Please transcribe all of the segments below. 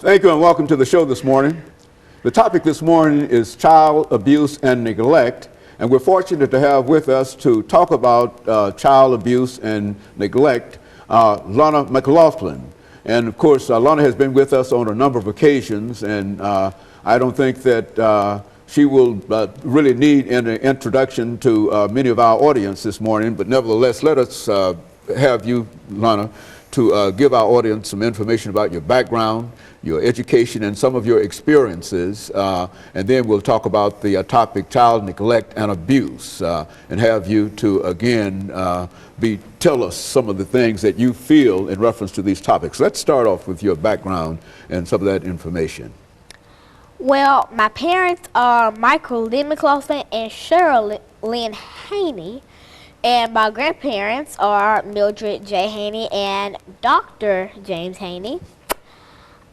Thank you and welcome to the show this morning. The topic this morning is child abuse and neglect, and we're fortunate to have with us to talk about child abuse and neglect, Alana McLaughlin. And of course, Alana has been with us on a number of occasions, and I don't think that she will really need an introduction to many of our audience this morning, but nevertheless, let us have you, Alana, to give our audience some information about your background, your education, and some of your experiences, and then we'll talk about the topic child neglect and abuse, and have you to again tell us some of the things that you feel in reference to these topics. Let's start off with your background and some of that information. Well, my parents are McLaughlin and Cheryl Haney. And my grandparents are Mildred J. Haney and Dr. James Haney.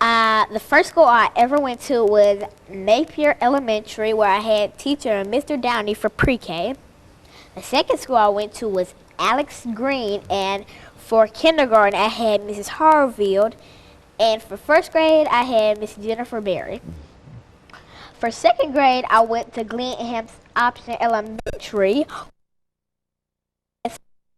The first school I ever went to was Napier Elementary, where I had teacher Mr. Downey for pre-K. The second school I went to was Alex Green, and for kindergarten I had Mrs. Harfield, and for first grade I had Miss Jennifer Berry. For second grade I went to Glenham's Option Elementary.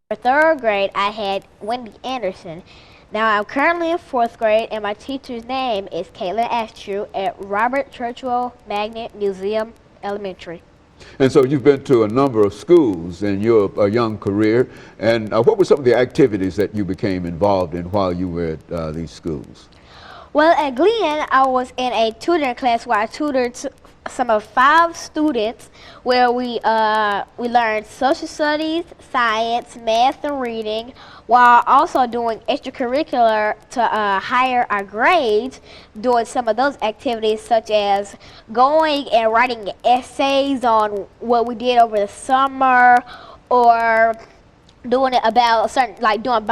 For third grade, I had Wendy Anderson. Now I'm currently in fourth grade, and my teacher's name is Caitlin Astrew at Robert Churchill Magnet Museum Elementary. And so you've been to a number of schools in your young career, and what were some of the activities that you became involved in while you were at these schools? Well, at Glen, I was in a tutoring class where I tutored some of 5 students, where we learned social studies, science, math, and reading, while also doing extracurricular to higher our grades, doing some of those activities such as going and writing essays on what we did over the summer, or doing it about certain, like doing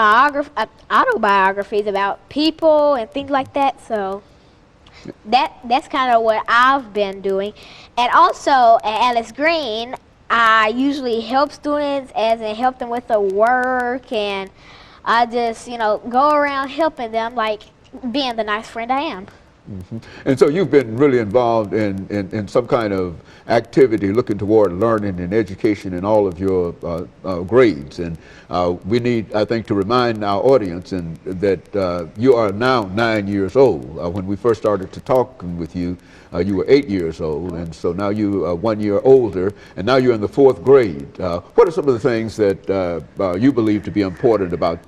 autobiographies about people and things like that. So that's kind of what I've been doing. And also at Alice Green, I usually help students, as in help them with their work, and I just, go around helping them, like being the nice friend I am. Mm-hmm. And so you've been really involved in some kind of activity looking toward learning and education in all of your grades. And we need, I think, to remind our audience that you are now 9 years old. When we first started to talk with you, you were 8 years old, and so now you are 1 year older, and now you're in the 4th grade. What are some of the things that you believe to be important about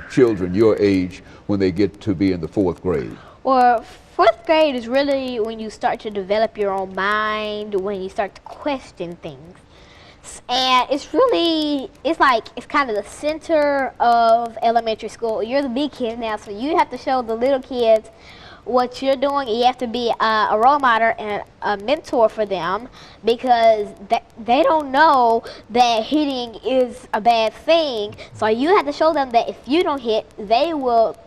children your age when they get to be in the 4th grade? Well, 4th grade is really when you start to develop your own mind, when you start to question things. And it's kind of the center of elementary school. You're the big kid now, so you have to show the little kids what you're doing. You have to be a role model and a mentor for them, because they don't know that hitting is a bad thing. So you have to show them that if you don't hit, they will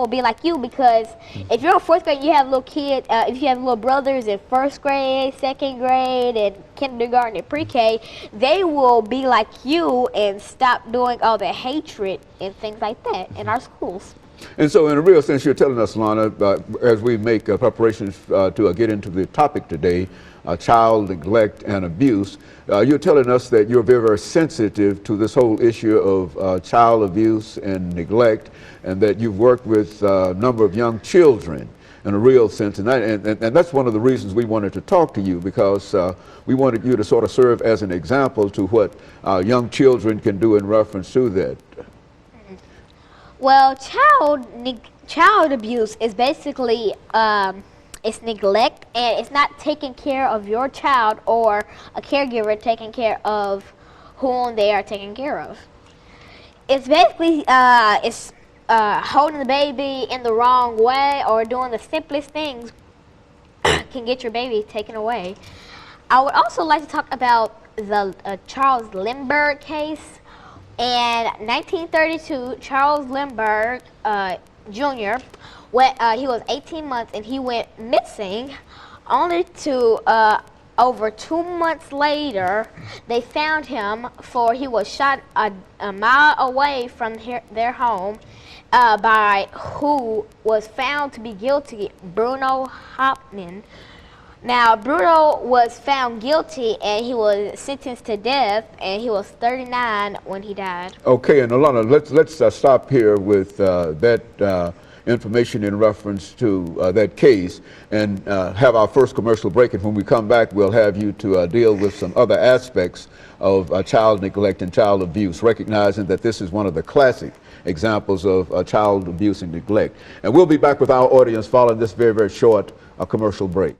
be like you, because if you're in 4th grade, you have little kids, if you have little brothers in 1st grade, 2nd grade, and kindergarten and pre-K, they will be like you and stop doing all the hatred and things like that in our schools. And so in a real sense, you're telling us, Alana, as we make preparations to get into the topic today, child neglect and abuse, you're telling us that you're very, very sensitive to this whole issue of child abuse and neglect, and that you've worked with a number of young children in a real sense. And that's one of the reasons we wanted to talk to you, because we wanted you to sort of serve as an example to what young children can do in reference to that. Well, child abuse is basically it's neglect, and it's not taking care of your child or a caregiver taking care of whom they are taking care of. It's basically holding the baby in the wrong way, or doing the simplest things can get your baby taken away. I would also like to talk about the Charles Lindbergh case. In 1932, Charles Lindbergh Jr., he was 18 months, and he went missing, only to over 2 months later, they found him, for he was shot a mile away from their home by who was found to be guilty, Bruno Hauptmann. Now, Bruno was found guilty and he was sentenced to death, and he was 39 when he died. Okay, and Alana, let's stop here with that information in reference to that case, and have our first commercial break. And when we come back, we'll have you to deal with some other aspects of child neglect and child abuse, recognizing that this is one of the classic examples of child abuse and neglect. And we'll be back with our audience following this very, very short commercial break.